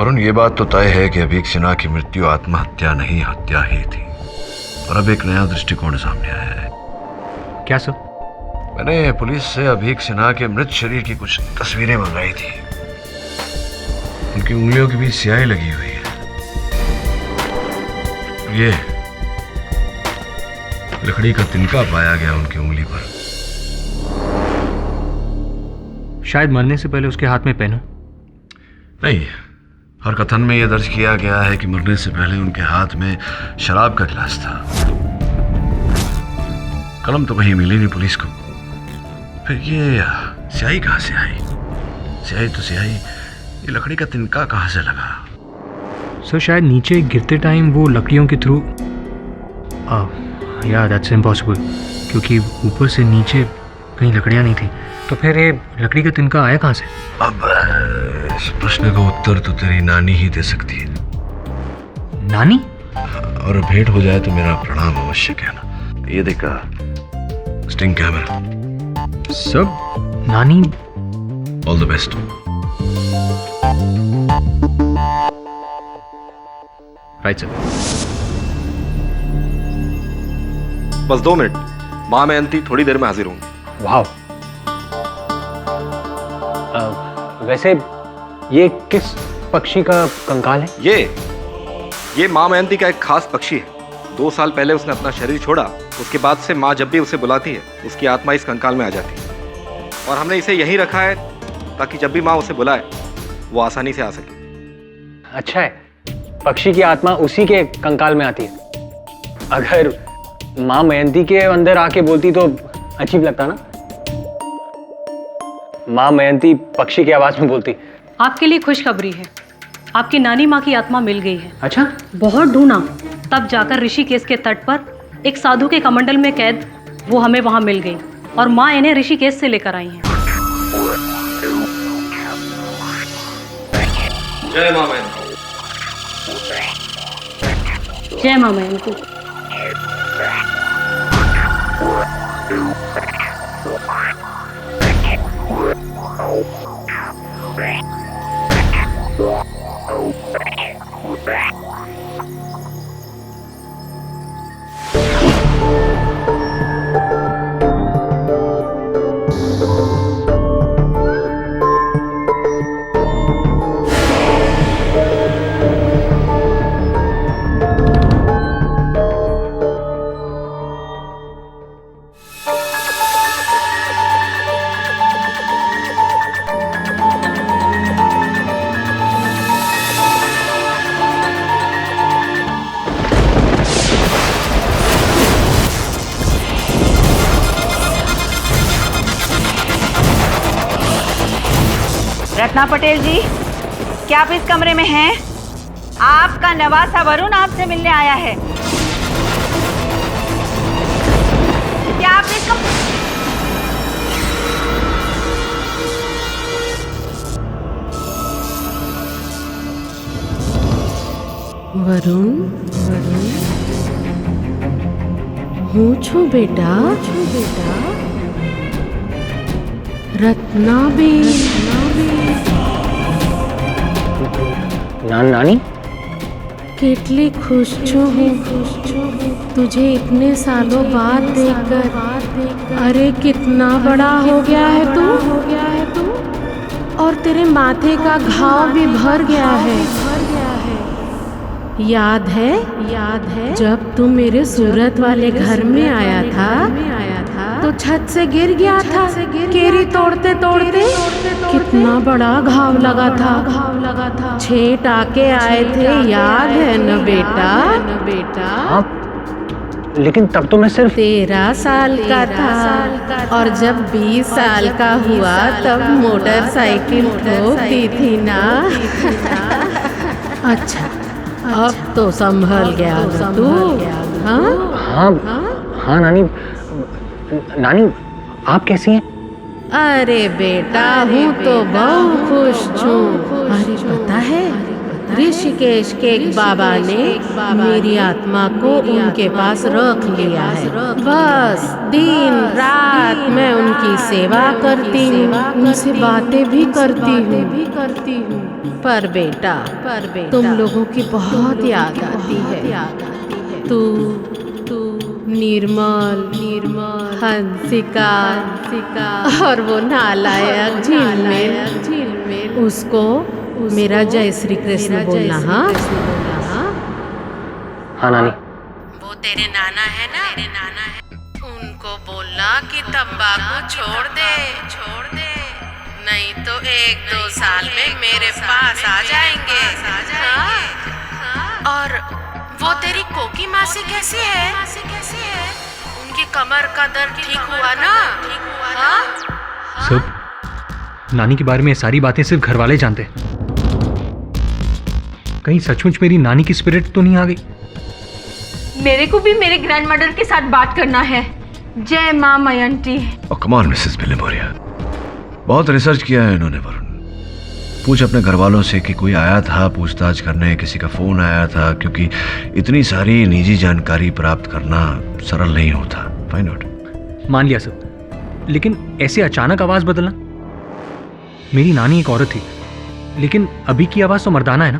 वरुण, ये बात तो तय है कि अभीक सिन्हा की मृत्यु आत्महत्या नहीं, हत्या ही थी। और अब एक नया दृष्टिकोण सामने आया है। क्या सर? मैंने पुलिस से अभीक सिन्हा के मृत शरीर की कुछ तस्वीरें मंगाई थी। उनकी उंगलियों के बीच स्याही लगी हुई है। ये लकड़ी का तिनका पाया गया उनकी उंगली पर। शायद मरने से पहले उसके हाथ में पेन हो। नहीं, हर कथन में यह दर्ज किया गया है कि मरने से पहले उनके हाथ में शराब का गिलास था। कलम तो कहीं मिली नहीं पुलिस को। फिर ये स्याही कहां से आई? स्याही तो स्याही, ये लकड़ी का तिनका कहां से लगा? सर शायद नीचे गिरते टाइम वो लकड़ियों के थ्रू। या दैट्स इम्पॉसिबल, क्योंकि ऊपर से नीचे कहीं लकड़ियां नहीं थी। तो फिर ये लकड़ी का तिनका आया कहां से? अब इस प्रश्न का उत्तर तो तेरी नानी ही दे सकती है। नानी? और भेंट हो जाए तो मेरा प्रणाम अवश्य कहना। ये देखा स्टिंग कैमरा। सब नानी। All the best. Right sir. बस 2 मिनट, माँ मेहनती थोड़ी देर में हाजिर होंगी। वाह। वैसे ये किस पक्षी का कंकाल है? ये माँ मेहनती का एक खास पक्षी है। 2 साल पहले उसने अपना शरीर छोड़ा। उसके बाद से माँ जब भी उसे बुलाती है उसकी आत्मा इस कंकाल में आ जाती है। और हमने इसे यहीं रखा है ताकि जब भी माँ उसे बुलाए वो आसानी से आ सके। अच्छा है, पक्षी की आत्मा उसी के कंकाल में आती है। अगर माँ मेहंदी के अंदर आके बोलती तो अजीब लगता ना। माँ मेहंदी पक्षी की आवाज में बोलती। आपके लिए खुशखबरी है, आपकी नानी माँ की आत्मा मिल गई है। अच्छा? बहुत ढूंढा, तब जाकर ऋषिकेश के तट पर एक साधु के कमंडल में कैद वो हमें वहां मिल गई और माँ इन्हें ऋषिकेश से लेकर आई हैं। जय माँ मेहनती। जय माँ मेहनती। रत्ना पटेल जी, क्या आप इस कमरे में हैं? आपका नवासा वरुण आपसे मिलने आया है। क्या आप इस वरुण, वरुण, હું છું બેટા, रत्नाबेन। नानी? કેટલી खुश છું હું तुझे इतने सालों बाद देखकर। अरे कितना बड़ा हो गया है तू, और तेरे माथे का घाव भी भर गया है। याद है जब तू मेरे सूरत वाले घर में आया था तो छत से गिर गया था, केरी तोड़ते तोड़ते। कितना बड़ा घाव लगा था। 6 टाके आए थे, याद है न बेटा? हाँ, लेकिन तब तो मैं सिर्फ 13 साल का था, और जब 20 साल का हुआ तब मोटरसाइकिल ठोक दी थी ना। अच्छा, अब तो संभल गया तू। हाँ नानी, आप कैसी हैं? अरे बेटा, हूँ तो बहुत खुश हूँ। अरे पता ऋषिकेश के एक बाबा ने मेरी आत्मा को उनके पास रख लिया है। बस दिन रात मैं उनकी सेवा करती हूँ, उनसे बातें भी करती हूँ। पर बेटा तुम लोगों की बहुत याद आती है। तू निर्मल हंसिका और वो नालायक झिलमिल, उसको मेरा जय श्री कृष्ण बोलना। हाँ हाँ नानी। वो तेरे नाना है ना, उनको बोलना कि तंबाकू छोड़ दे, नहीं तो 1-2 साल में मेरे पास आ जाएंगे। और वो तेरी कोकी मासी कैसी है? उनकी कमर का दर्द ठीक हुआ ना? सब नानी के बारे में ये सारी बातें सिर्फ घर वाले जानते हैं। कहीं सचमुच मेरी नानी की स्पिरिट तो नहीं आ गई? मेरे को भी मेरे ग्रैंडमदर के साथ बात करना है। जय माँ मयंती। कम ऑन मिसेस बिलेमोरिया, बहुत रिसर्च किया है इन्होंने वरुण। पूछ अपने घर वालों से कि कोई आया था पूछताछ करने, किसी का फोन आया था, क्योंकि इतनी सारी निजी जानकारी प्राप्त करना सरल नहीं होता। Find out. मान लिया सब, लेकिन ऐसे अचानक आवाज बदलना। मेरी नानी एक औरत थी, लेकिन अभी की आवाज तो मर्दाना है ना।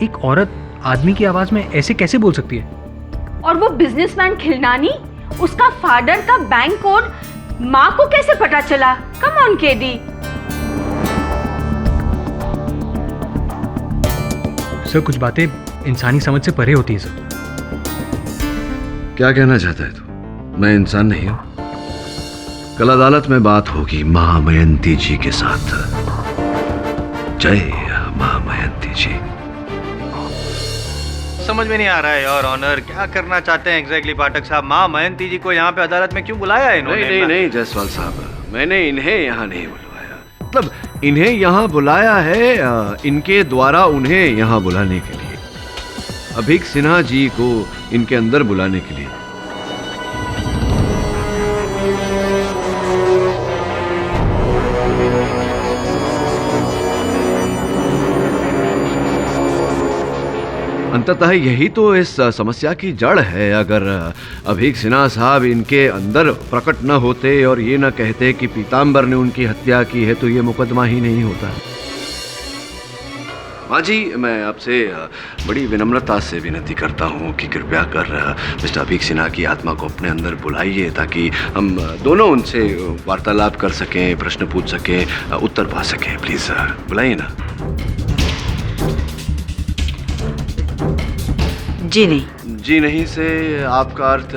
एक औरत आदमी की आवाज में ऐसे कैसे बोल सकती है? और वो बिजनेसमैन खिलनानी, उसका फादर का बैंक कोड माँ को कैसे पता चला? Come on KD. सर कुछ बातें इंसानी समझ से परे होती है सर। क्या कहना चाहता है तू? मैं इंसान नहीं हूं? कल अदालत में बात होगी महामयंती जी के साथ। जय महामयंती जी। समझ में नहीं आ रहा है योर ऑनर, क्या करना चाहते हैं एग्जैक्टली पाठक साहब? माँ मयंती जी को यहाँ पे अदालत में क्यों बुलाया है इन्होंने? नहीं जायसवाल साहब, मैंने इन्हें यहाँ नहीं बुलवाया। मतलब इन्हें यहाँ बुलाया है इनके द्वारा उन्हें यहाँ बुलाने के लिए, अभीक सिन्हा जी को इनके अंदर बुलाने के लिए। अंततः यही तो इस समस्या की जड़ है। अगर अभीक सिन्हा साहब इनके अंदर प्रकट न होते और ये न कहते कि पीताम्बर ने उनकी हत्या की है, तो ये मुकदमा ही नहीं होता। माँ जी, मैं आपसे बड़ी विनम्रता से विनती करता हूँ कि कृपया कर मिस्टर अभीक सिन्हा की आत्मा को अपने अंदर बुलाइए, ताकि हम दोनों उनसे वार्तालाप कर सकें, प्रश्न पूछ सकें, उत्तर पा सकें। प्लीज़ बुलाइए ना। जी नहीं से आपका अर्थ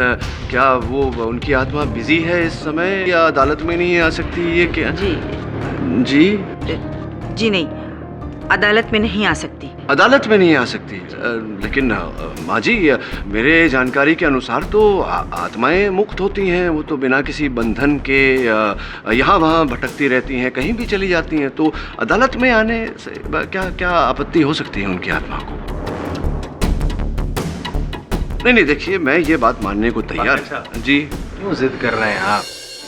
क्या वो उनकी आत्मा बिजी है इस समय, या अदालत में नहीं आ सकती? ये क्या? जी नहीं, अदालत में नहीं आ सकती। अदालत में नहीं आ सकती? लेकिन माँ जी, मेरे जानकारी के अनुसार तो आत्माएं मुक्त होती हैं, वो तो बिना किसी बंधन के यहाँ वहाँ भटकती रहती हैं, कहीं भी चली जाती हैं। तो अदालत में आने से क्या आपत्ति हो सकती है उनकी आत्मा को? नहीं, देखिए, मैं ये बात मानने को तैयार। जी, क्यों जिद कर रहे हैं आप?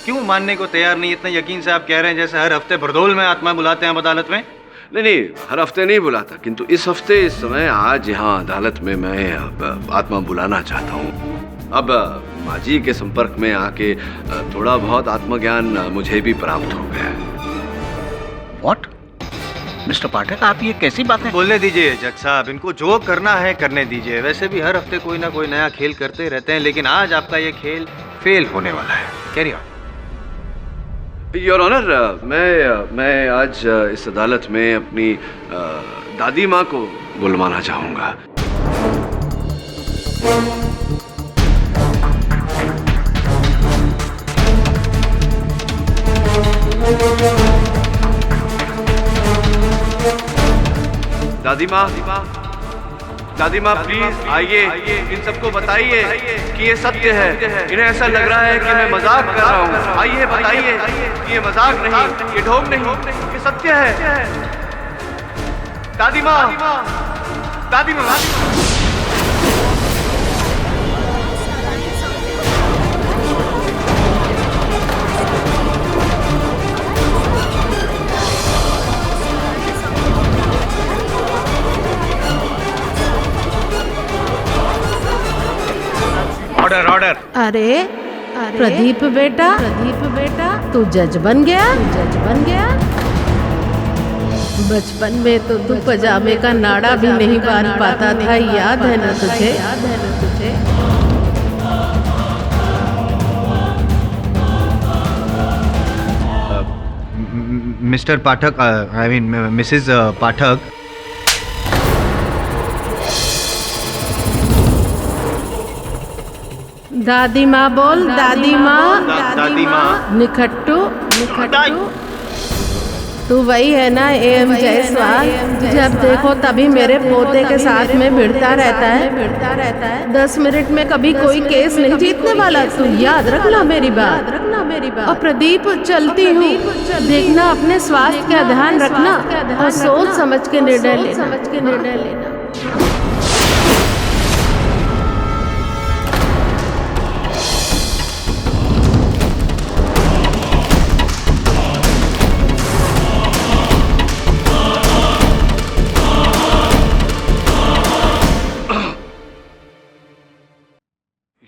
क्यों मानने को तैयार नहीं? इतने यकीन से आप कह रहे हैं जैसे हर हफ्ते बरदौल में आत्मा बुलाते हैं अदालत में। नहीं, हर हफ्ते नहीं बुलाता, किंतु इस हफ्ते, इस समय, आज यहाँ अदालत में मैं आत्मा बुलाना चाहता हूँ। अब माँ जी के संपर्क में आके थोड़ा बहुत आत्मज्ञान मुझे भी प्राप्त हो गया है। व्हाट? मिस्टर पाठक, आप ये कैसी बातें? बोलने दीजिए जज साहब, इनको जो करना है करने दीजिए। वैसे भी हर हफ्ते कोई ना कोई नया खेल करते रहते हैं, लेकिन आज आपका ये खेल फेल होने वाला है। Carry on. योर ऑनर, मैं आज इस अदालत में अपनी दादी माँ को बुलवाना चाहूँगा। दादी माँ प्लीज आइए, इन सबको बताइए कि ये सत्य है। इन्हें ऐसा लग रहा है कि मैं मजाक कर रहा हूँ। आइए, बताइए कि ये मजाक नहीं, ये ढोंग नहीं, ये सत्य है। दादी माँ। Order order. अरे प्रदीप बेटा तू जज बन गया। बचपन में तो तू पजामे का नाड़ा भी नहीं बांध पाता था, याद है ना तुझे? Mr Pathak, I mean Mrs Pathak, दादी माँ बोल, दादी माँ। दादी माँ। निखट्टू तू वही है ना एम जायसवाल? जब देखो तभी मेरे पोते के साथ में भिड़ता रहता है। 10 मिनट में कभी कोई केस नहीं जीतने वाला। तू याद रखना मेरी बात। और प्रदीप चलती हूँ, देखना अपने स्वास्थ्य का ध्यान रखना और सोच समझ के निर्णय लेना।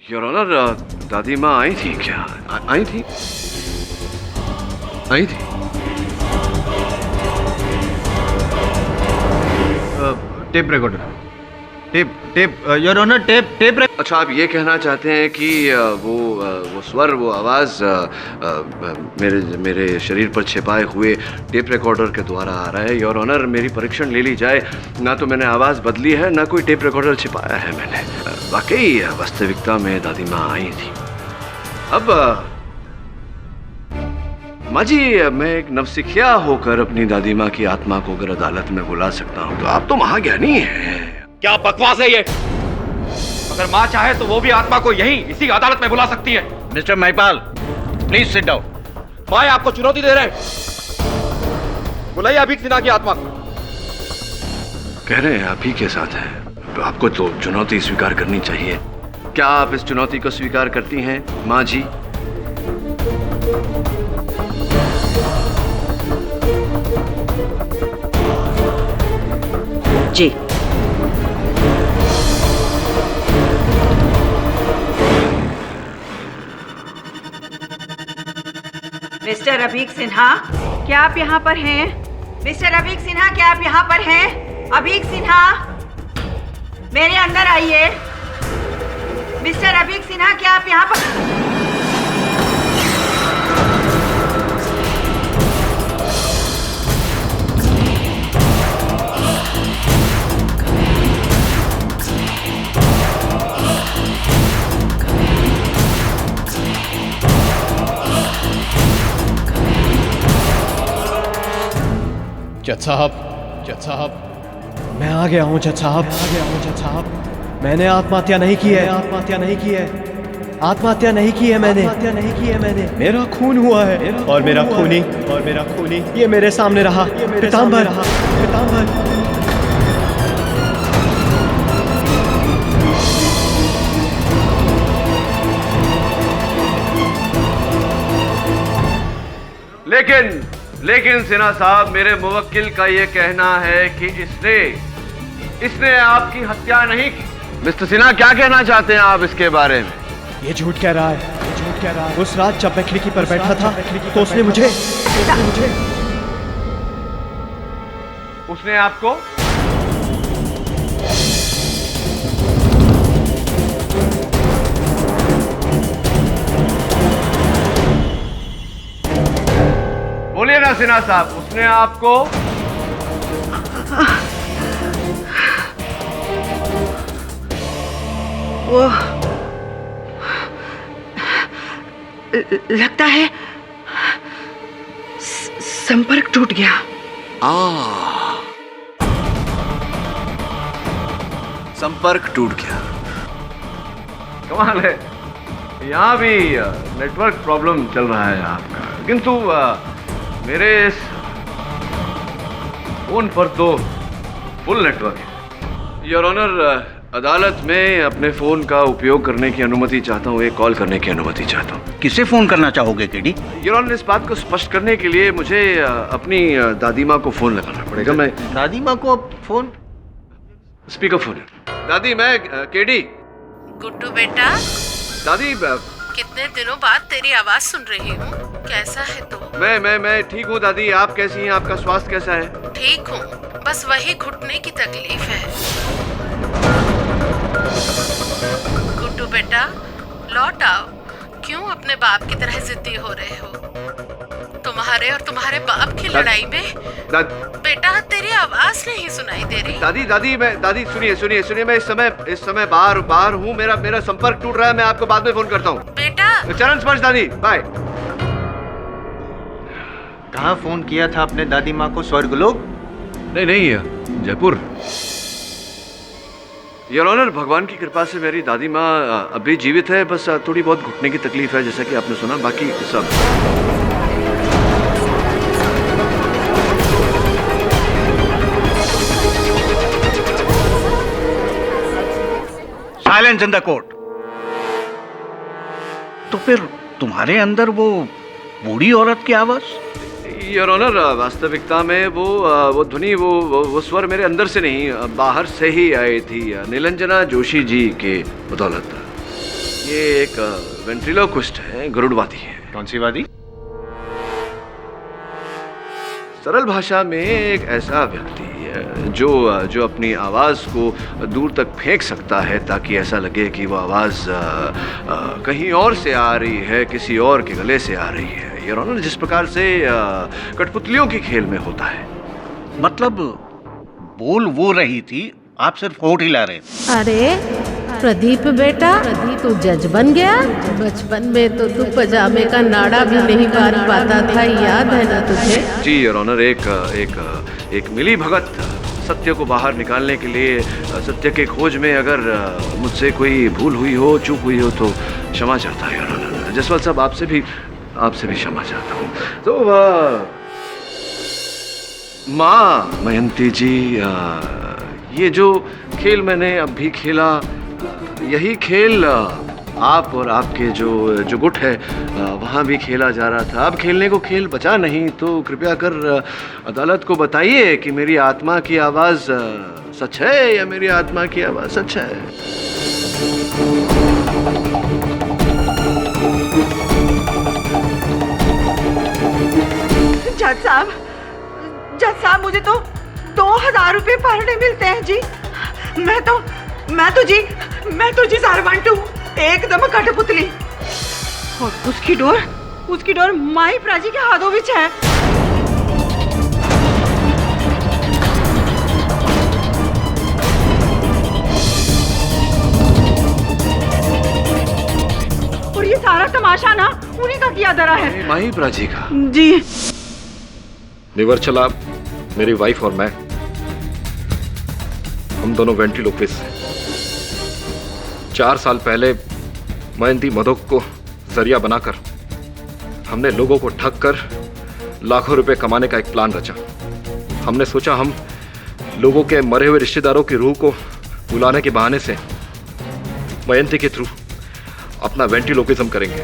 योर ऑनर, दादी माँ आई थी क्या? आई थी। Tape recorder, tape your honour, tape. अच्छा, आप ये कहना चाहते हैं कि वो स्वर, वो आवाज़ मेरे शरीर पर छिपाए हुए टेप रिकॉर्डर के द्वारा आ रहा है। योर ऑनर, मेरी परीक्षण ले ली जाए। ना तो मैंने आवाज़ बदली है, ना कोई टेप रिकॉर्डर छिपाया है मैंने। वाकई वास्तविकता में दादी माँ आई थी। अब माँ जी, मैं एक नवसिखिया होकर अपनी दादी माँ की आत्मा को अगर अदालत में बुला सकता हूँ तो आप तो महाज्ञानी हैं। क्या बकवास है ये? अगर माँ चाहे तो वो भी आत्मा को यहीं इसी अदालत में बुला सकती है। Mister Mahipal, please sit down. माँ आपको चुनौती दे रहे हैं। बुलाइए अभीक सिन्हा की आत्मा को। कह रहे हैं आप ही के साथ है, तो आपको तो चुनौती स्वीकार करनी चाहिए। क्या आप इस चुनौती को स्वीकार करती हैं माँ जी? जी। मिस्टर अभीक सिन्हा, क्या आप यहाँ पर हैं? मिस्टर अभीक सिन्हा, क्या आप यहाँ पर हैं? अभीक सिन्हा, मेरे अंदर आइए। मिस्टर अभीक सिन्हा, क्या आप यहाँ पर? जज साहब, मैं आ गया हूँ जज साहब। मैंने आत्महत्या नहीं की है। आत्महत्या नहीं की है मैंने। मेरा खून हुआ है और मेरा खूनी ये मेरे सामने रहा। पीतांबर। लेकिन सिन्हा साहब, मेरे मुवक्किल का ये कहना है कि इसने आपकी हत्या नहीं की। मिस्टर सिन्हा, क्या कहना चाहते हैं आप इसके बारे में? ये झूठ कह रहा है। उस रात जब मैं खिड़की पर बैठा था तो उसने आपको बोलिए ना सिन्हा साहब, उसने आपको वो लगता है संपर्क टूट गया। संपर्क टूट गया। कमाल है, यहाँ भी नेटवर्क प्रॉब्लम चल रहा है आपका, किंतु मेरे इस फोन पर तो फुल नेटवर्क है। योर ऑनर, अदालत में अपने फोन का उपयोग करने की अनुमति चाहता हूँ, एक कॉल करने की अनुमति चाहता हूँ। किसे फोन करना चाहोगे केडी? योर ऑनर, इस बात को स्पष्ट करने के लिए मुझे अपनी दादी माँ को फोन लगाना पड़ेगा। मैं दादी माँ को फोन? स्पीकर फोन है। दादी, मैं केडी। गुड्डू बेटा, दादी कितने दिनों बाद तेरी आवाज सुन रही हूँ। कैसा है तू? मैं ठीक हूँ दादी। आप कैसी हैं? आपका स्वास्थ्य कैसा है? ठीक हूँ, बस वही घुटने की तकलीफ है। गुड्डू बेटा लौट आओ। क्यों अपने बाप की तरह जिद्दी हो रहे हो? तुम्हारे और तुम्हारे बाप की लड़ाई में बेटा तेरी आवाज नहीं सुनाई दे रही। दादी सुनिए मैं इस समय बाहर हूँ। मेरा संपर्क टूट रहा है। मैं आपको बाद में फोन करता हूँ। बेटा चरण स्पर्श दादी, बाय। कहाँ फोन किया था अपने दादी माँ को? स्वर्गलोक? नहीं, जयपुर। योर ऑनर, भगवान की कृपा से मेरी दादी माँ अभी जीवित है। बस थोड़ी बहुत घुटने की तकलीफ है, जैसा कि आपने सुना। बाकी सब साइलेंस इन द कोर्ट। तो फिर तुम्हारे अंदर वो बूढ़ी औरत की आवाज? योर ऑनर, वास्तविकता में वो ध्वनि वो स्वर मेरे अंदर से नहीं, बाहर से ही आई थी, नीलंजना जोशी जी के बदौलत। ये एक वेंट्रिलोक्विस्ट है, गरुड़वादी है। कौन सी वादी? सरल भाषा में एक ऐसा व्यक्ति जो अपनी आवाज को दूर तक फेंक सकता है, ताकि ऐसा लगे कि वो आवाज कहीं और से आ रही है, किसी और के गले से आ रही है। योर ऑनर, जिस प्रकार से कठपुतलियों के खेल में होता है। मतलब बोल वो रही थी, आप सिर्फ होठ हिला रहे। अरे प्रदीप बेटा, तू जज बन गया? बचपन में तो तू पजामे का नाड़ा भी नहीं बांध पाता था, याद है ना तुझे? जी योर ऑनर, एक मिली भगत सत्य को बाहर निकालने के लिए, सत्य के खोज में अगर मुझसे कोई भूल हुई हो, चूक हुई हो, तो क्षमा चाहता है योर ऑनर। जसवंत साहब, आपसे भी क्षमा चाहता हूँ। तो माँ मयंती जी, ये जो खेल मैंने अभी खेला, यही खेल आप और आपके जो गुट है वहाँ भी खेला जा रहा था। अब खेलने को खेल बचा नहीं, तो कृपया कर अदालत को बताइए कि मेरी आत्मा की आवाज़ सच है या मेरी आत्मा की आवाज़ सच है। जज साहब, मुझे तो 2000 रुपए पर डे मिलते हैं जी। मैं तो जी सारवांटू, एकदम कठपुतली। और उसकी डोर माई प्राजी के हाथों विच है। और ये सारा तमाशा ना उन्हीं का किया धरा है। माही प्राची का? जी। निवर चला, मेरी वाइफ और मैं, हम दोनों वेंट्रिलोक्विस्ट हैं। 4 साल पहले मयंती मधोक को जरिया बनाकर हमने लोगों को ठग कर लाखों रुपए कमाने का एक प्लान रचा। हमने सोचा हम लोगों के मरे हुए रिश्तेदारों की रूह को बुलाने के बहाने से मयंती के थ्रू अपना वेंट्रिलोक्विज्म करेंगे।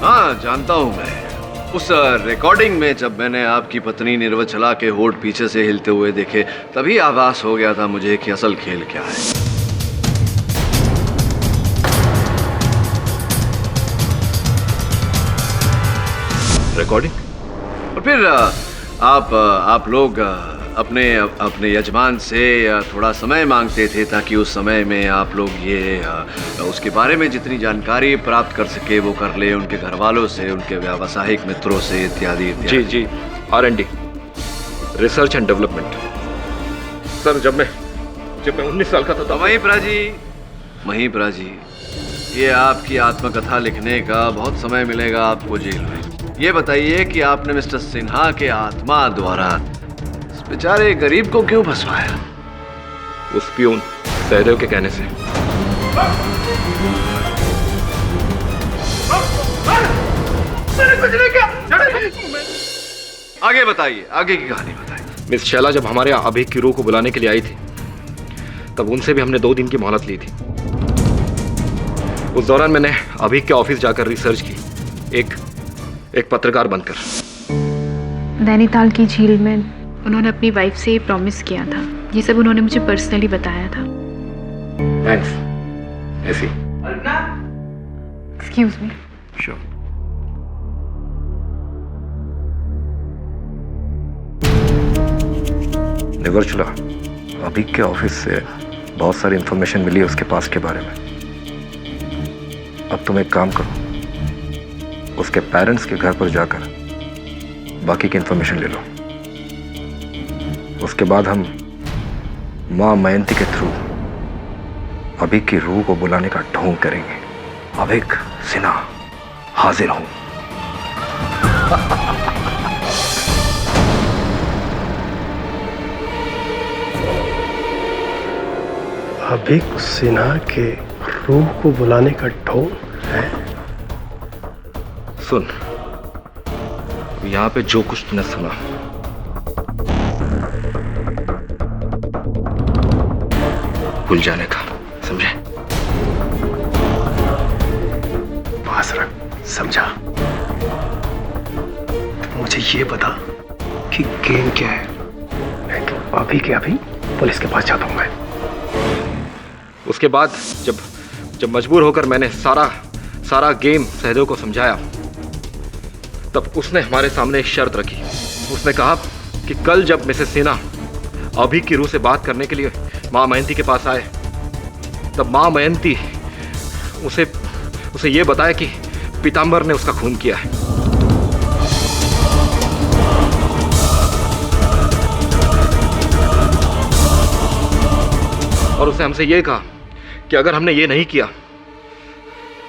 हाँ, जानता हूं मैं। उस रिकॉर्डिंग में जब मैंने आपकी पत्नी निर्वचला के होठ पीछे से हिलते हुए देखे, तभी आभास हो गया था मुझे कि असल खेल क्या है। रिकॉर्डिंग? और फिर आप लोग अपने यजमान से थोड़ा समय मांगते थे, ताकि उस समय में आप लोग उसके बारे में जितनी जानकारी प्राप्त कर सके वो कर ले, उनके घर वालों से, उनके व्यावसायिक मित्रों से, इत्यादि इत्यादि। जी, R&D, research and development. Sir, जब मैं 19 साल का था। महिप्रा जी, ये आपकी आत्मकथा लिखने का बहुत समय मिलेगा आपको जेल में। ये बताइए कि आपने मिस्टर सिन्हा के आत्मा द्वारा बेचारे गरीब को क्यों फंसवाया? उस पियून सहदेव के कहने से। आगे बताइए, आगे की कहानी बताइए। मिस शैला जब हमारे यहाँ अभीक की रूह को बुलाने के लिए आई थी, तब उनसे भी हमने 2 दिन की मोहलत ली थी। उस दौरान मैंने अभीक के ऑफिस जाकर रिसर्च की, एक पत्रकार बनकर। नैनीताल की झील में उन्होंने अपनी वाइफ से प्रॉमिस किया था ये सब उन्होंने मुझे पर्सनली बताया था। थैंक्स ऐसी। Excuse me. श्योर। निवर्चुला, अभी के ऑफिस से बहुत सारी इंफॉर्मेशन मिली है उसके पास के बारे में। अब तुम एक काम करो, उसके पेरेंट्स के घर पर जाकर बाकी की इंफॉर्मेशन ले लो। उसके बाद हम मां मयंती के थ्रू अभिक की रूह को बुलाने का ढोंग करेंगे। अभिक सिन्हा हाजिर हूं। अभिक सिन्हा के रूह को बुलाने का ढोंग है। सुन, यहां पे जो कुछ तूने सुना, भूल जाने का, समझे? पास रख, समझा? मुझे ये बता कि गेम क्या है। मैं अभी के अभी पुलिस के पास जाता हूं मैं। उसके बाद जब मजबूर होकर मैंने सारा गेम सहदेव को समझाया, तब उसने हमारे सामने एक शर्त रखी। उसने कहा कि कल जब मिसेस सिन्हा अभी की रूह से बात करने के लिए मां मयंती के पास आए, तब मां मयंती उसे ये बताया कि पीतांबर ने उसका खून किया है। और उसने हमसे ये कहा कि अगर हमने ये नहीं किया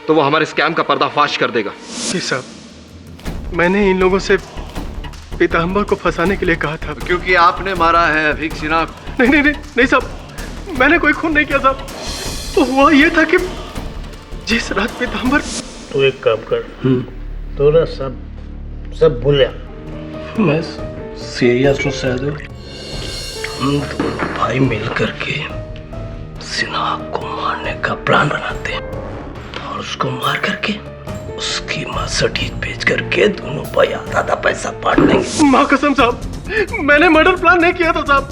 तो वो हमारे स्कैम का पर्दाफाश कर देगा। जी साहब, मैंने इन लोगों से पीतांबर को फंसाने के लिए कहा था। क्योंकि आपने मारा है अभिक सिन्हा को। नहीं साहब, मैंने कोई खून नहीं किया साहब। तो हुआ ये था कि जिस रात पीतांबर। तू एक काम कर, तो ना सब भूल। मैं सीरियस हूँ सहदेव। हम दोनों भाई मिल करके सिन्हा को मारने का प्लान बनाते हैं और उसको मार करके उसकी मां सटीक बेच करके दोनों भाई आधा पैसा बांट देंगे। माँ कसम साहब, मैंने मर्डर प्लान नहीं किया था साहब।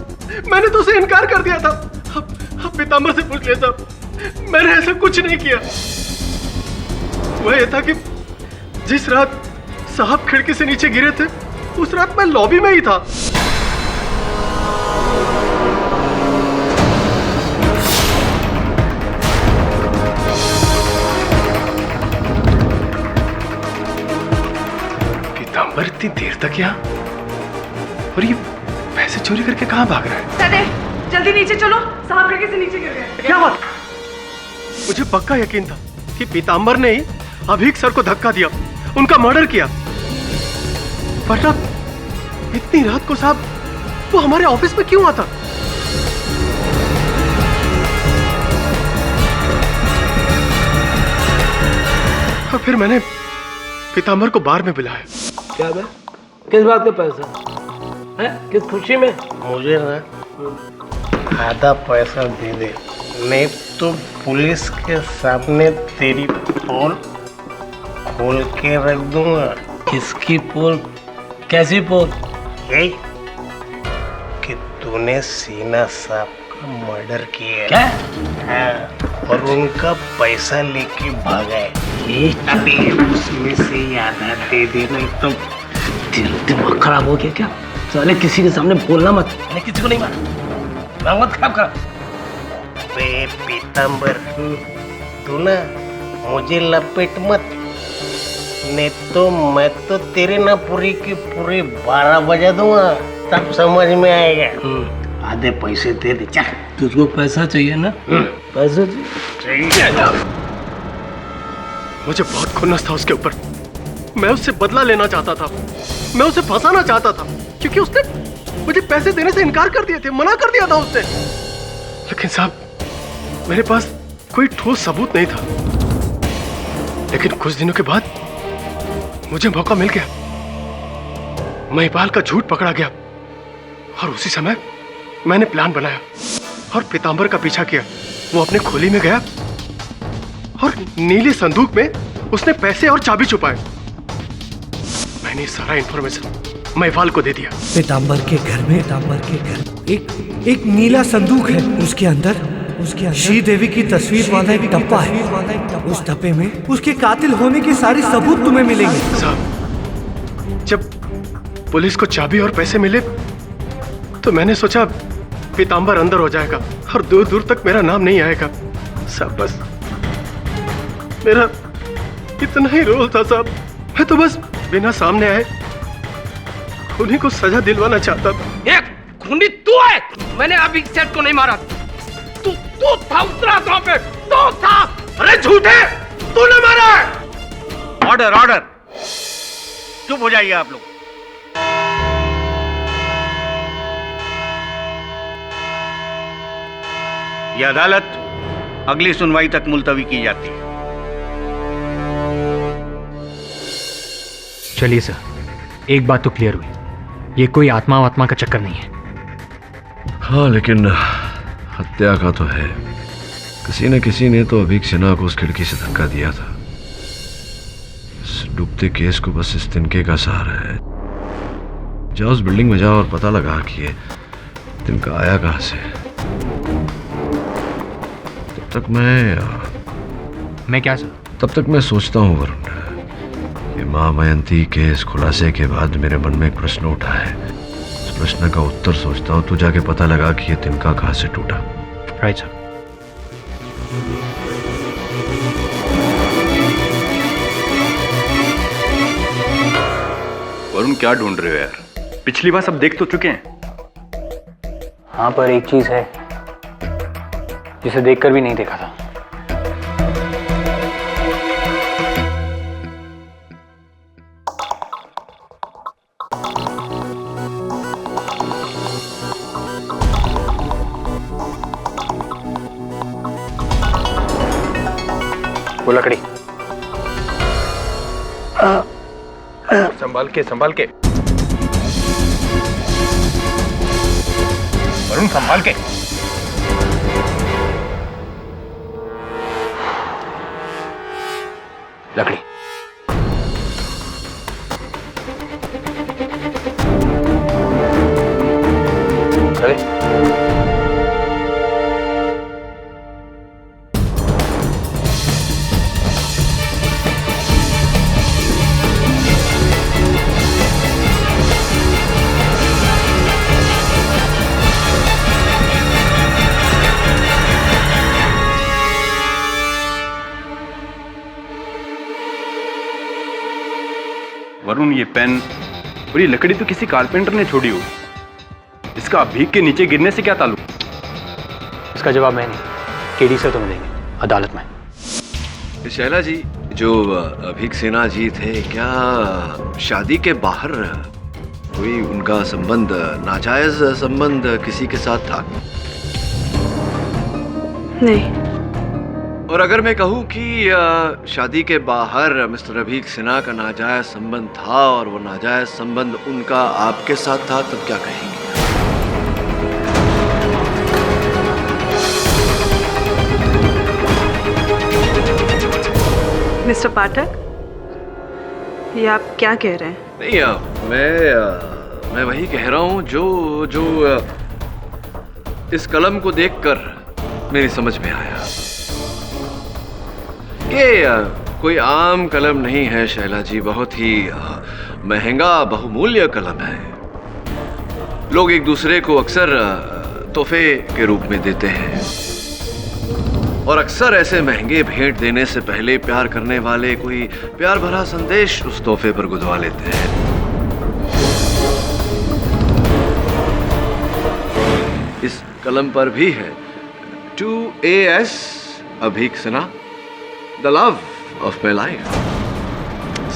मैंने तो उसे इनकार कर दिया था। अब पीतांबर से पूछ लिया साहब, मैंने ऐसा कुछ नहीं किया। वह ये था कि जिस रात साहब खिड़की से नीचे गिरे थे, उस रात मैं लॉबी में ही था। पीतांबर इतनी देर तक यहाँ, और ये पैसे चोरी करके कहाँ भाग रहा है? सहदेव, जल्दी नीचे चलो, साहब खिड़की से नीचे गिर गए। क्या बात? मुझे पक्का यकीन था कि पीतांबर ने ही अभिक सर को धक्का दिया, उनका मर्डर किया। वरना इतनी रात को साहब वो हमारे ऑफिस में क्यों आता? और फिर मैंने पीतांबर को बार में बुलाया। क्या बे? किस बात का पैसा है? किस खुशी में? मुझे ना आधा पैसा दे दे, नहीं तो पुलिस के सामने तेरी पोल खोल के रख दूंगा। किसकी पोल? कैसी पोल? यही कि तूने सिन्हा साहब का मर्डर किया। क्या? हाँ, और उनका पैसा लेके भागा है। अभी उसमें से आधा दे दे, नहीं तो दिमाग खराब हो गया क्या? साले किसी के सामने बोलना मत। मैंने किसी को नहीं मारा, मत खराब कर। बे पीतांबर, तू ना मुझे लपेट मत, नहीं तो मैं तो तेरे ना पूरी की पूरी 12 बजा दूंगा, तब समझ में आएगा। आधे पैसे दे दे। चल, तुझको पैसा चाहिए ना? पैसा चाहिए। मुझे बहुत खुन्नस था उसके ऊपर। मैं उससे बदला लेना चाहता था, मैं उसे फंसाना चाहता था, क्योंकि उसने मुझे पैसे देने से इनकार कर दिए थे, मना कर दिया था उसने। लेकिन साहब, मेरे पास कोई ठोस सबूत नहीं था। लेकिन कुछ दिनों के बाद मुझे मौका मिल गया। महिपाल का झूठ पकड़ा गया और उसी समय मैंने प्लान बनाया और पीतांबर का पीछा किया। वो अपने खोली में गया और नीले संदूक में उसने पैसे और चाबी छुपाए। मैंने सारा इंफॉर्मेशन महिपाल को दे दिया। पीतांबर के घर में एक नीला संदूक है, उसके अंदर श्रीदेवी की तस्वीर वाला एक डब्बा है। उस डब्बे में उसके कातिल होने के सारे सबूत तुम्हें मिलेंगे। साहब, जब पुलिस को चाबी और पैसे मिले तो मैंने सोचा पीताम्बर अंदर हो जाएगा और दूर दूर तक मेरा नाम नहीं आएगा। साहब बस मेरा इतना ही रोल था साहब। मैं तो बस बिना सामने आए खूनी को सजा दिलवाना चाहता था। एक खूनी तू है, मैंने अभी सेठ को नहीं मारा। तू था उस रात वहां पे, तू था। अरे झूठे, तूने मारा है। ऑर्डर ऑर्डर, चुप हो जाइए आप लोग। यह अदालत अगली सुनवाई तक मुलतवी की जाती है। चलिए सर, एक बात तो क्लियर हुई, ये कोई आत्मा का चक्कर नहीं है। हाँ, लेकिन हत्या का तो है। किसी ने तो अभीक सिन्हा को उस खिड़की से धक्का दिया था। इस डूबते केस को बस इस तिनके का सहारा है। जाओ उस बिल्डिंग में जाओ और पता लगा कि ये तिनका आया कहां से। तब तक मैं क्या सर? तब तक मैं सोचता हूँ वरुण, ये माँ मयंती के इस खुलासे के बाद मेरे मन में एक प्रश्न उठा है। इस प्रश्न का उत्तर सोचता हूँ, तू जाके पता लगा कि ये तिनका कहाँ से टूटा। Right sir. वरुण, क्या ढूंढ रहे हो यार? पिछली बार सब देख तो चुके हैं। हाँ, पर एक चीज है जिसे देखकर भी नहीं देखा था। वो लकड़ी। संभाल के वरुण, संभाल के। लकड़ी। चले। वरुण, ये पेन और ये लकड़ी तो किसी कारपेंटर ने छोड़ी हो। इसका अभीक के नीचे गिरने से क्या ताल्लुक? इसका जवाब मैं नहीं, केडी सर तुम्हें देंगे अदालत में। शैला जी, जो अभीक सिन्हा जी थे, क्या शादी के बाहर कोई उनका संबंध, नाजायज संबंध किसी के साथ था? नहीं। और अगर मैं कहूं कि शादी के बाहर मिस्टर अभीक सिन्हा का नाजायज संबंध था और वो नाजायज संबंध उनका आपके साथ था, तब क्या कहेंगे? मिस्टर पाठक, ये आप क्या कह रहे हैं? नहीं, मैं वही कह रहा हूं जो इस कलम को देखकर मेरी समझ में आया। ये कोई आम कलम नहीं है शैला जी, बहुत ही महंगा बहुमूल्य कलम है। लोग एक दूसरे को अक्सर तोहफे के रूप में देते हैं और अक्सर ऐसे महंगे भेंट देने से पहले प्यार करने वाले कोई प्यार भरा संदेश उस तोहफे पर गुदवा लेते हैं। इस कलम पर भी है, to AS Abhik Sinha, the love of my life.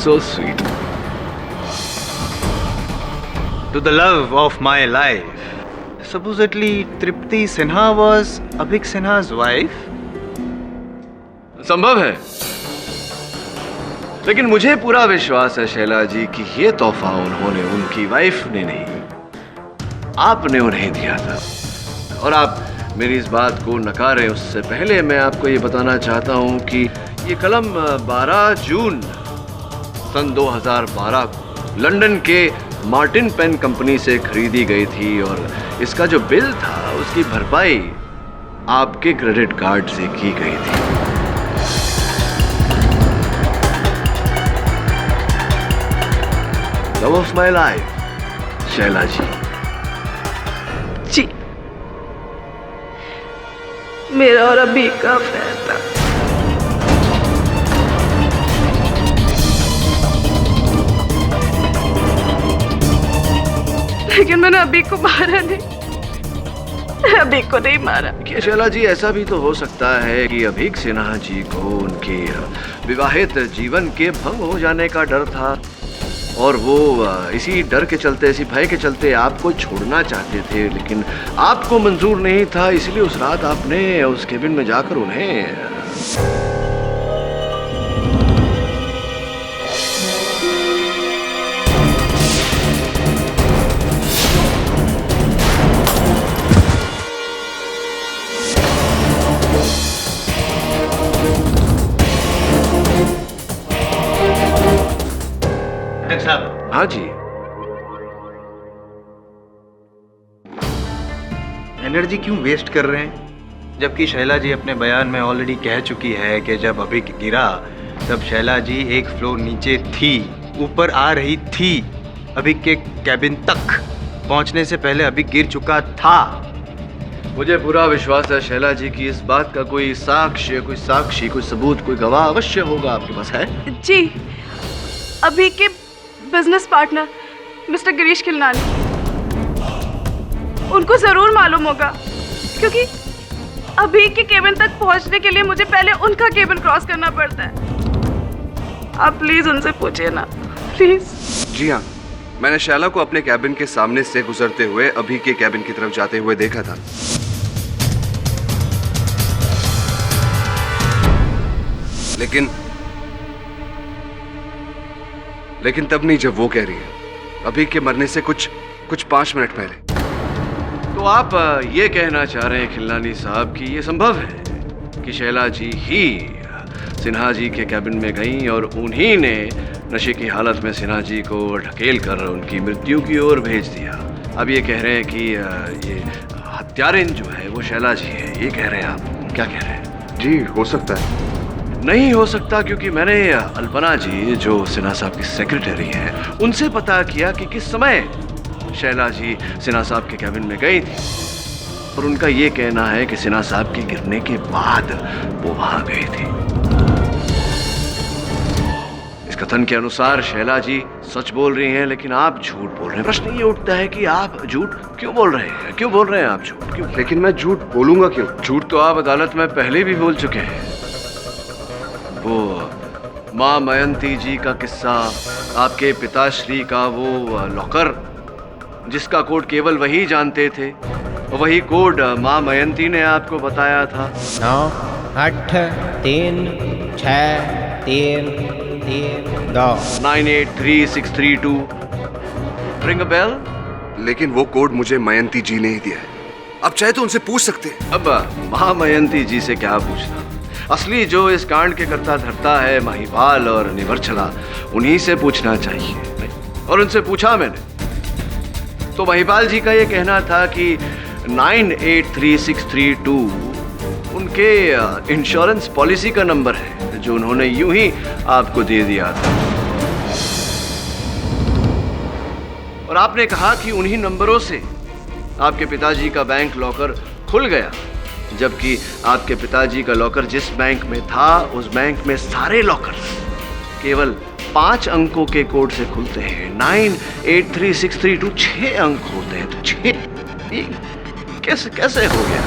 So sweet. To the love of my life. Supposedly, Tripti Sinha was Abhik Sinha's wife. संभव है, लेकिन मुझे पूरा विश्वास है शैला जी कि ये तोहफा उन्होंने उनकी वाइफ ने नहीं, आपने उन्हें दिया था। और आप मेरी इस बात को नकारें उससे पहले मैं आपको ये बताना चाहता हूं कि ये कलम 12 जून सन 2012 को लंदन के मार्टिन पेन कंपनी से खरीदी गई थी और इसका जो बिल था उसकी भरपाई आपके क्रेडिट कार्ड से की गई थी। Love of my life Shaila ji. जी, मेरा और अभी का अफेयर था। लेकिन मैंने अभी को मारा नहीं, अभी को नहीं मारा। शैला जी, ऐसा भी तो हो सकता है कि अभीक सिन्हा जी को उनके विवाहित जीवन के भंग हो जाने का डर था और वो इसी डर के चलते, इसी भय के चलते आपको छोड़ना चाहते थे, लेकिन आपको मंजूर नहीं था, इसलिए उस रात आपने उस केबिन में जाकर उन्हें साहब। हाँ जी। एनर्जी क्यों वेस्ट कर रहे हैं, जबकि शैला जी अपने बयान में ऑलरेडी कह चुकी है कि जब अभी गिरा तब शैला जी एक फ्लोर नीचे थी, ऊपर आ रही थी, अभी के कैबिन तक पहुंचने से पहले अभी गिर चुका था। मुझे पूरा विश्वास है शैला जी की इस बात का कोई साक्ष्य, कोई सबूत, कोई गवाह अवश्य होगा आपके पास, है? जी, अभी के business partner mister Girish Khilnani, उनको जरूर मालूम होगा, क्योंकि अभी के केबिन तक पहुंचने के लिए मुझे पहले उनका केबिन क्रॉस करना पड़ता है। आप प्लीज उनसे पूछिए ना, प्लीज। जी हाँ, मैंने शैला को अपने कैबिन के सामने से गुजरते हुए अभी के कैबिन की तरफ जाते हुए देखा था। लेकिन तब नहीं जब वो कह रही है, अभी के मरने से कुछ 5 मिनट पहले। तो आप ये कहना चाह रहे हैं खिलनानी साहब कि ये संभव है कि शैला जी ही सिन्हा जी के कैबिन में गईं और उन्हीं ने नशे की हालत में सिन्हा जी को ढकेल कर उनकी मृत्यु की ओर भेज दिया। अब ये कह रहे हैं कि ये हत्यारिन जो है वो शैला जी है, ये कह रहे हैं आप? क्या कह रहे हैं? जी, हो सकता है। नहीं हो सकता, क्योंकि मैंने अल्पना जी जो सिन्हा साहब की सेक्रेटरी है उनसे पता किया कि किस समय शैला जी सिन्हा साहब के कैबिन में गई थी, और उनका ये कहना है कि सिन्हा साहब के गिरने के बाद वो वहां गई थी। इस कथन के अनुसार शैला जी सच बोल रही हैं, लेकिन आप झूठ बोल रहे हैं। प्रश्न ये उठता है कि आप झूठ क्यों बोल रहे हैं? क्यों बोल रहे हैं आप झूठ? क्यों? लेकिन मैं झूठ बोलूंगा क्यों? झूठ तो आप अदालत में पहले भी बोल चुके हैं। वो माँ मयंती जी का किस्सा, आपके पिताश्री का वो लॉकर जिसका कोड केवल वही जानते थे, वही कोड माँ मयंती ने आपको बताया था। 9 8 3 6 3 3 2 983632। रिंग अ बेल? लेकिन वो कोड मुझे मयंती जी ने ही दिया है। अब चाहे तो उनसे पूछ सकते हैं। अब माँ मयंती जी से क्या पूछना? असली जो इस कांड के करता धरता है महिपाल और निवर्चला, उन्हीं से पूछना चाहिए। और उनसे पूछा मैंने, तो महिपाल जी का ये कहना था कि 983632 उनके इंश्योरेंस पॉलिसी का नंबर है, जो उन्होंने यूं ही आपको दे दिया था। और आपने कहा कि उन्हीं नंबरों से आपके पिताजी का बैंक लॉकर खुल गया, जबकि आपके पिताजी का लॉकर जिस बैंक में था, उस बैंक में सारे लॉकर केवल 5 अंकों के कोड से खुलते हैं। 983632 6 अंक होते हैं, तो 6 कैसे हो गया?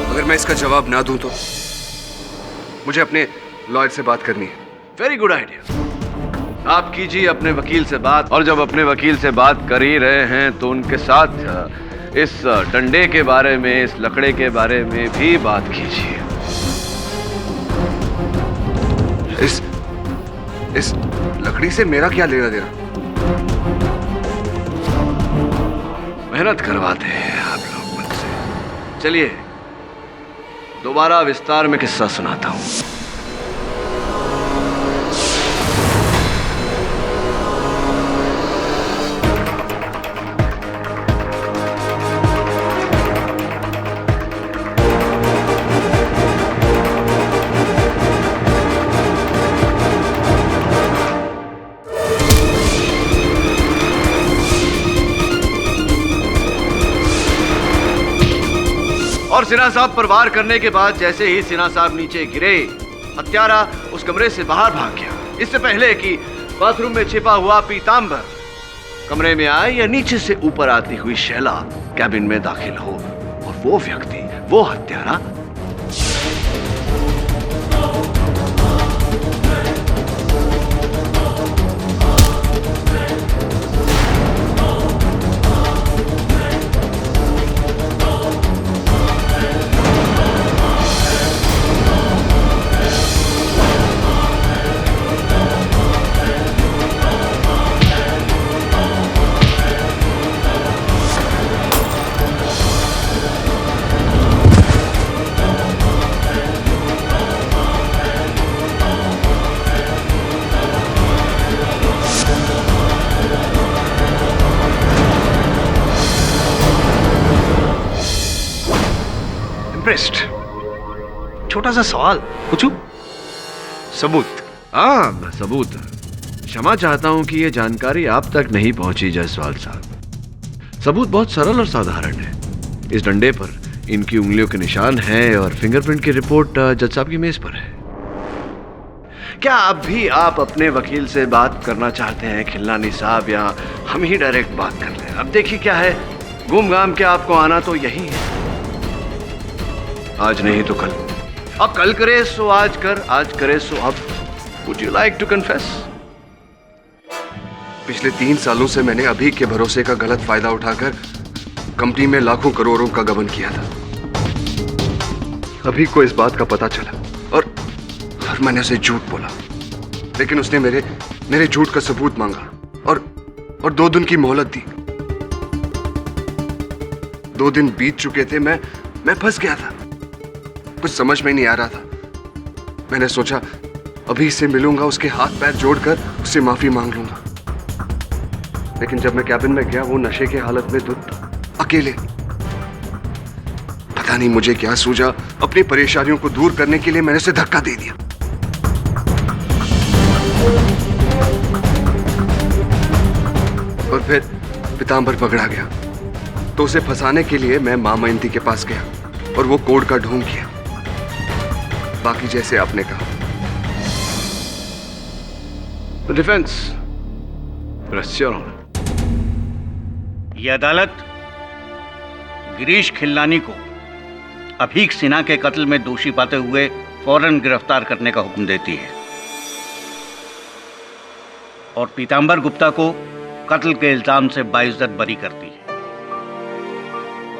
अगर मैं इसका जवाब ना दूं तो मुझे अपने लॉयर से बात करनी है। Very good idea. आप कीजिए अपने वकील से बात, और जब अपने वकील से बात कर ही रहे हैं तो उनके साथ इस डंडे के बारे में, इस लकड़े के बारे में भी बात कीजिए। इस लकड़ी से मेरा क्या लेना देना? मेहनत करवाते हैं आप लोग मुझसे। चलिए दोबारा विस्तार में किस्सा सुनाता हूँ। और सिन्हा साहब पर वार करने के बाद जैसे ही सिन्हा साहब नीचे गिरे, हत्यारा उस कमरे से बाहर भाग गया, इससे पहले कि बाथरूम में छिपा हुआ पीतांबर कमरे में आए या नीचे से ऊपर आती हुई शैला कैबिन में दाखिल हो। और वो व्यक्ति, वो हत्यारा छोटा सा सवाल पूछूं? सबूत? हाँ, सबूत। क्षमा चाहता हूं कि यह जानकारी आप तक नहीं पहुंची जायसवाल साहब। सबूत बहुत सरल और साधारण है। इस डंडे पर इनकी उंगलियों के निशान हैं और फिंगरप्रिंट की रिपोर्ट जज साहब की मेज पर है। क्या अब भी आप अपने वकील से बात करना चाहते हैं खिलनानी साहब, या हम ही डायरेक्ट बात कर लें? अब देखिए क्या है, गुमगाम के आपको आना तो यही है। आज नहीं तो कल, अब कल करे सो आज कर, आज करे सो अब। Would you like to confess? पिछले 3 सालों से मैंने अभी के भरोसे का गलत फायदा उठाकर कंपनी में लाखों करोड़ों का गबन किया था। अभी को इस बात का पता चला और मैंने उसे झूठ बोला, लेकिन उसने मेरे झूठ का सबूत मांगा और 2 दिन की मोहलत दी। 2 दिन बीत चुके थे, मैं फंस गया था। कुछ समझ में नहीं आ रहा था। मैंने सोचा अभी से मिलूंगा, उसके हाथ पैर जोड़कर उससे माफी मांग लूंगा। लेकिन जब मैं कैबिन में गया, वो नशे के हालत में अकेले। पता नहीं मुझे क्या सूझा, अपनी परेशानियों को दूर करने के लिए मैंने उसे धक्का दे दिया। और फिर पीतांबर पकड़ा गया, तो उसे फंसाने के लिए मैं मां मयंती के पास गया और वो कोड का ढोंग किया। बाकी जैसे आपने कहा। Defence, press your honour. ये अदालत गिरीश खिलनानी को अभीक सिन्हा के कत्ल में दोषी पाते हुए फौरन गिरफ्तार करने का हुक्म देती है और पीतांबर गुप्ता को कत्ल के इल्जाम से बाइज्जत बरी करती है।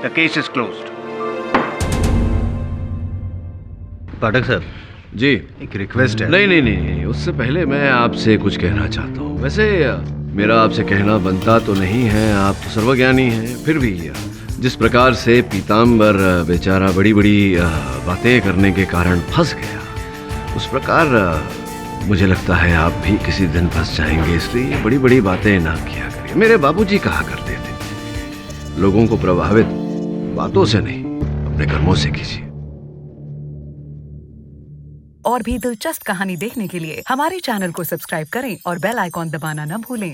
The case is closed. Pathak sir ji, एक रिक्वेस्ट है। नहीं, उससे पहले मैं आपसे कुछ कहना चाहता हूँ। वैसे मेरा आपसे कहना बनता तो नहीं है, आप तो सर्वज्ञानी हैं, फिर भी जिस प्रकार से पीतांबर बेचारा बड़ी बड़ी बातें करने के कारण फंस गया, उस प्रकार मुझे लगता है आप भी किसी दिन फंस जाएंगे। इसलिए बड़ी बड़ी बातें ना किया करिए। मेरे बाबूजी कहा करते थे, लोगों को प्रभावित बातों से नहीं, अपने कर्मों से कीजिए। और भी दिलचस्प कहानी देखने के लिए हमारे चैनल को सब्सक्राइब करें और बेल आइकॉन दबाना न भूलें।